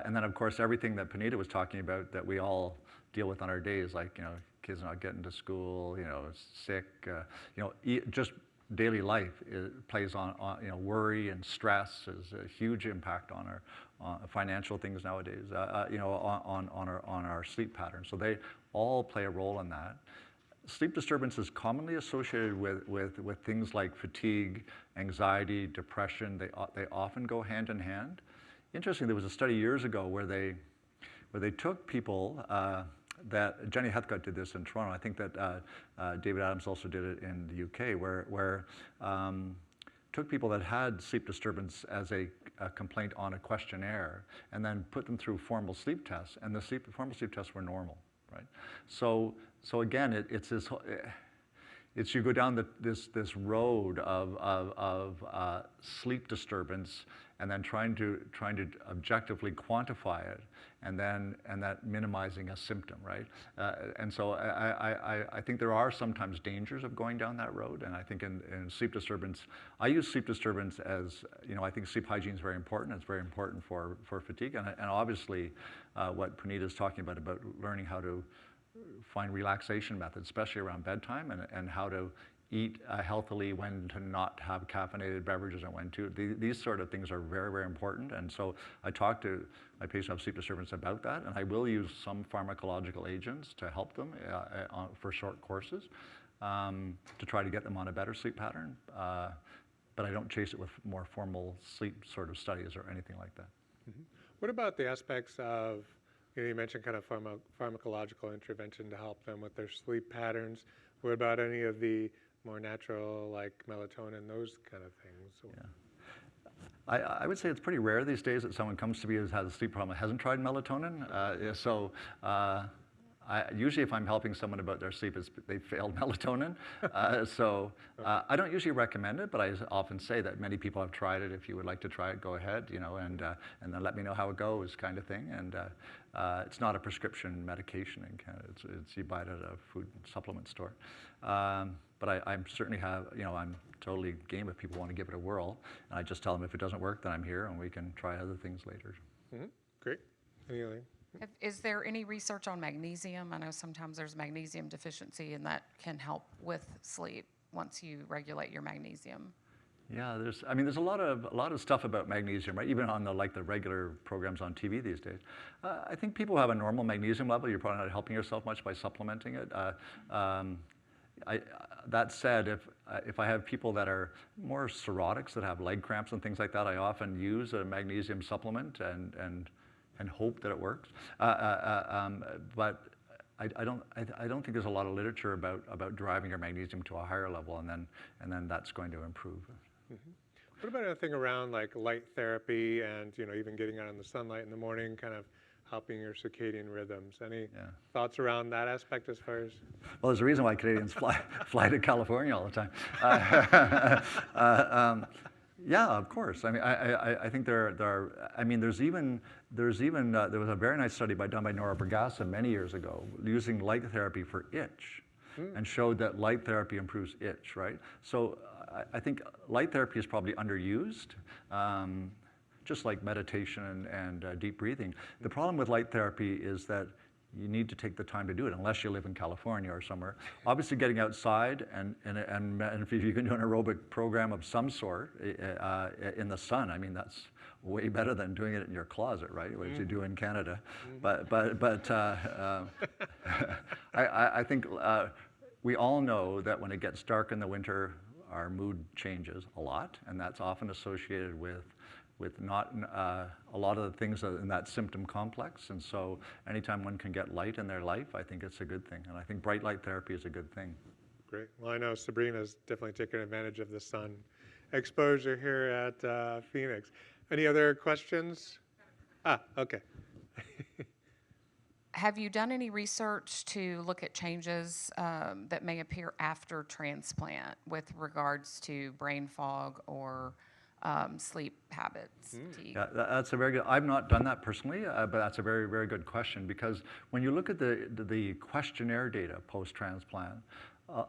And then, of course, everything that Panita was talking about that we all deal with on our days, like, kids not getting to school, sick, just daily life plays on worry and stress is a huge impact on our financial things nowadays, on our sleep patterns. So they all play a role in that. Sleep disturbance is commonly associated with things like fatigue, anxiety, depression. They often go hand in hand. Interesting, there was a study years ago where they took people that Jenny Heathcote did this in Toronto. I think that David Adams also did it in the UK, where took people that had sleep disturbance as a complaint on a questionnaire, and then put them through formal sleep tests, and the formal sleep tests were normal, right? So again, it's this. It's you go down this road of sleep disturbance, and then trying to objectively quantify it, and that minimizing a symptom, right? And so I think there are sometimes dangers of going down that road, and I think in sleep disturbance, I use sleep disturbance as, I think sleep hygiene is very important. It's very important for fatigue, and obviously what Punita is talking about learning how to find relaxation methods, especially around bedtime, and how to eat healthily, when to not have caffeinated beverages and when to. These sort of things are very, very important. And so I talk to my patients who have sleep disturbance about that, and I will use some pharmacological agents to help them for short courses to try to get them on a better sleep pattern. But I don't chase it with more formal sleep sort of studies or anything like that. Mm-hmm. What about the aspects of, you mentioned kind of pharmacological intervention to help them with their sleep patterns. What about any of the more natural, like melatonin, those kind of things? Yeah. I would say it's pretty rare these days that someone comes to me who has a sleep problem and hasn't tried melatonin. Usually if I'm helping someone about their sleep, they failed melatonin. I don't usually recommend it, but I often say that many people have tried it. If you would like to try it, go ahead, and then let me know how it goes, kind of thing. And it's not a prescription medication in Canada. It's you buy it at a food supplement store. But I certainly have, I'm totally game if people want to give it a whirl. And I just tell them if it doesn't work, then I'm here and we can try other things later. Mm-hmm. Great. Any other? Is there any research on magnesium? I know sometimes there's magnesium deficiency, and that can help with sleep once you regulate your magnesium. Yeah, there's a lot of stuff about magnesium, right? Even on the regular programs on TV these days. I think people who have a normal magnesium level, you're probably not helping yourself much by supplementing it. That said, if I have people that are more cirrhotics, that have leg cramps and things like that, I often use a magnesium supplement and hope that it works. But I don't think there's a lot of literature about driving your magnesium to a higher level, and then that's going to improve. Mm-hmm. What about anything around like light therapy and even getting out in the sunlight in the morning, kind of helping your circadian rhythms? Any thoughts around that aspect as far as? Well, there's a reason why Canadians fly to California all the time. Yeah, of course. I mean, I think there are. I mean, there was a very nice study done by Nora Bergassa many years ago using light therapy for itch, and showed that light therapy improves itch. Right. So I think light therapy is probably underused, just like meditation and deep breathing. The problem with light therapy is that you need to take the time to do it, unless you live in California or somewhere. Obviously, getting outside and if you can do an aerobic program of some sort in the sun, I mean, that's way better than doing it in your closet, right? Which you do in Canada. But I think we all know that when it gets dark in the winter, our mood changes a lot, and that's often associated with with not a lot of the things in that symptom complex. And so anytime one can get light in their life, I think it's a good thing. And I think bright light therapy is a good thing. Great. Well, I know Sabrina's definitely taken advantage of the sun exposure here at Phoenix. Any other questions? Okay. Have you done any research to look at changes that may appear after transplant with regards to brain fog or sleep habits? Yeah, that's a very good. I've not done that personally, but that's a very, very good question, because when you look at the questionnaire data post-transplant,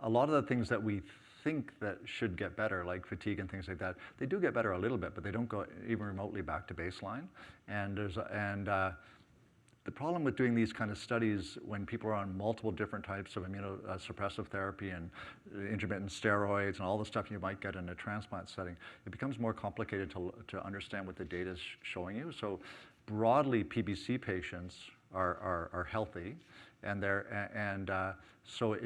a lot of the things that we think that should get better, like fatigue and things like that, they do get better a little bit, but they don't go even remotely back to baseline. And the problem with doing these kind of studies when people are on multiple different types of immunosuppressive therapy and intermittent steroids and all the stuff you might get in a transplant setting, it becomes more complicated to understand what the data is showing you. So broadly, PBC patients are healthy, and so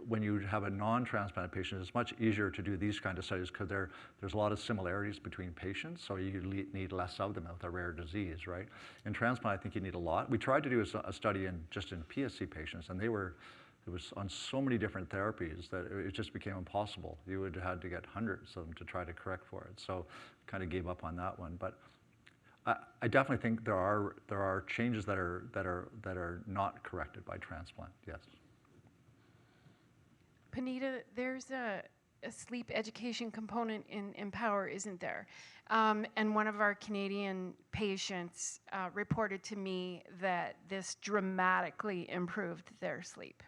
when you have a non-transplant patient, it's much easier to do these kind of studies because there's a lot of similarities between patients, so you need less of them with a rare disease, right? In transplant, I think you need a lot. We tried to do a study just in PSC patients, and it was on so many different therapies that it just became impossible. You would have had to get hundreds of them to try to correct for it. So kind of gave up on that one. But I definitely think there are changes that are not corrected by transplant. Yes. Panita, there's a sleep education component in Empower, isn't there? And one of our Canadian patients reported to me that this dramatically improved their sleep.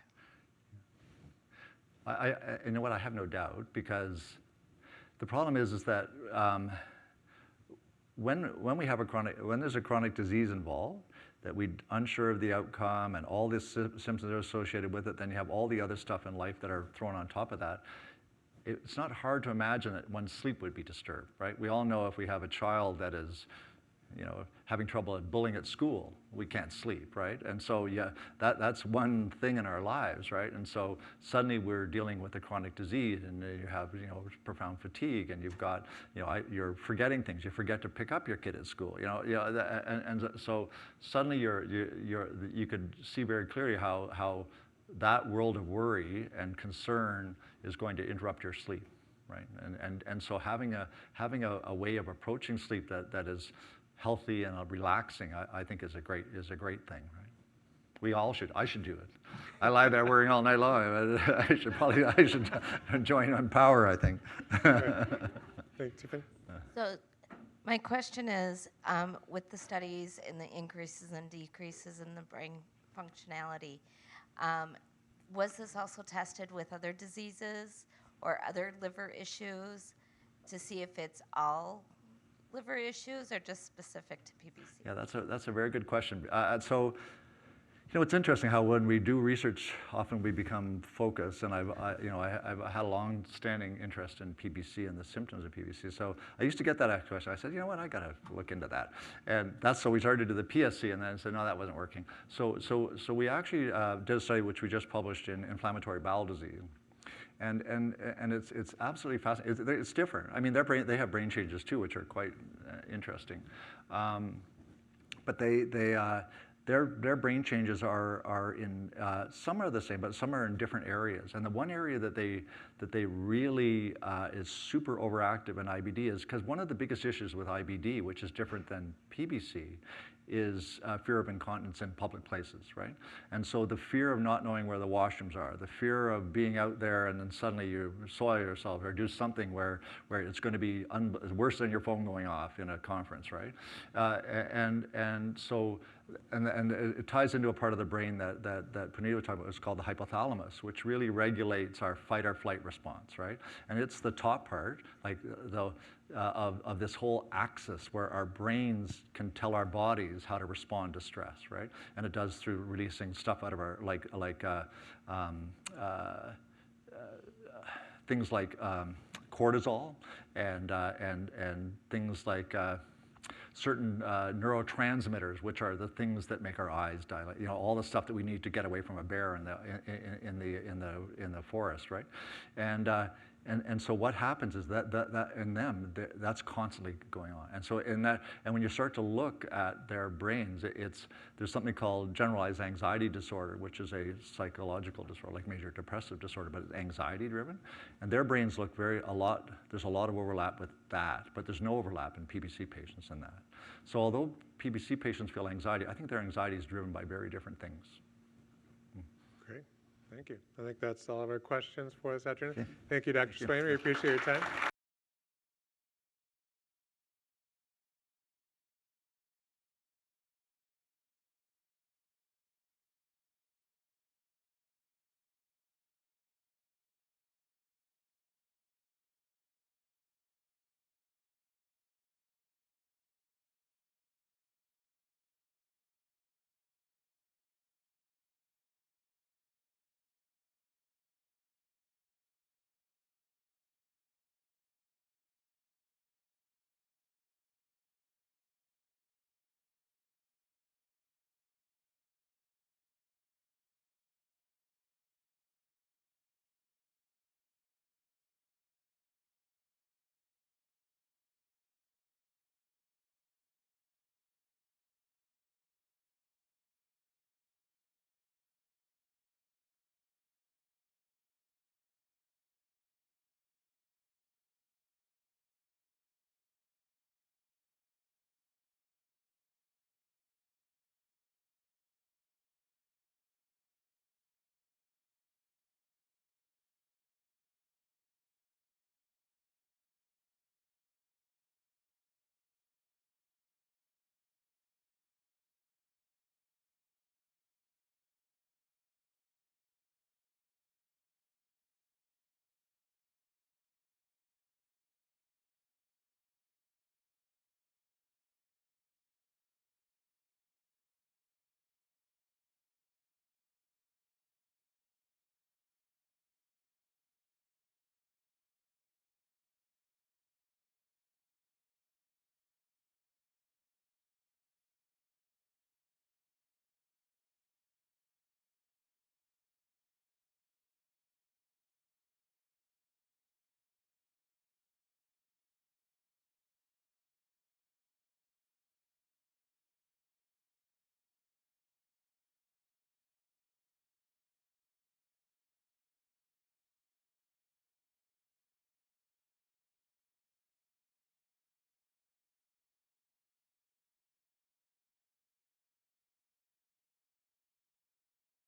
You know what? I have no doubt, because the problem is that when there's a chronic disease involved, that we're unsure of the outcome and all these symptoms that are associated with it, then you have all the other stuff in life that are thrown on top of that. It's not hard to imagine that one's sleep would be disturbed, right? We all know if we have a child that is, having trouble at bullying at school, we can't sleep, right? And so, yeah, that's one thing in our lives, right? And so suddenly we're dealing with a chronic disease, and you have, profound fatigue, and you've got, you're forgetting things. You forget to pick up your kid at school, and so suddenly you could see very clearly how that world of worry and concern is going to interrupt your sleep, right? And so having a way of approaching sleep that is healthy and relaxing, I think is a great thing, right? We all should. I should do it. I lie there worrying all night long. I should join Empower, I think. Thanks, Tiffany. So my question is, with the studies and the increases and decreases in the brain functionality, was this also tested with other diseases or other liver issues to see if it's all liver issues or just specific to PBC? Yeah, that's a very good question. So, it's interesting how when we do research, often we become focused, and I've had a long-standing interest in PBC and the symptoms of PBC. So I used to get that question. I said, you know what, I got to look into that, and so we started to do the PSC, and then I said, no, that wasn't working. So we actually did a study which we just published in Inflammatory Bowel Disease. And it's absolutely fascinating. It's different. I mean, they have brain changes too, which are quite interesting. But their brain changes are in some are the same, but some are in different areas. And the one area that they really is super overactive in IBD is because one of the biggest issues with IBD, which is different than PBC, is fear of incontinence in public places, right? And so the fear of not knowing where the washrooms are, the fear of being out there and then suddenly you soil yourself or do something where it's going to be worse than your phone going off in a conference, right? And so it ties into a part of the brain that Panita was talking about. It's called the hypothalamus, which really regulates our fight or flight response, right? And it's the top part, like of this whole axis where our brains can tell our bodies how to respond to stress, right? And it does through releasing stuff out of our things like cortisol and things like certain neurotransmitters, which are the things that make our eyes dilate. All the stuff that we need to get away from a bear in the forest, right? And so what happens is that in them, that's constantly going on. And so and when you start to look at their brains, there's something called generalized anxiety disorder, which is a psychological disorder, like major depressive disorder, but it's anxiety driven. And their brains look there's a lot of overlap with that, but there's no overlap in PBC patients in that. So although PBC patients feel anxiety, I think their anxiety is driven by very different things. Great. Thank you. I think that's all of our questions for this afternoon. Thank you, Dr. Swain. We appreciate your time.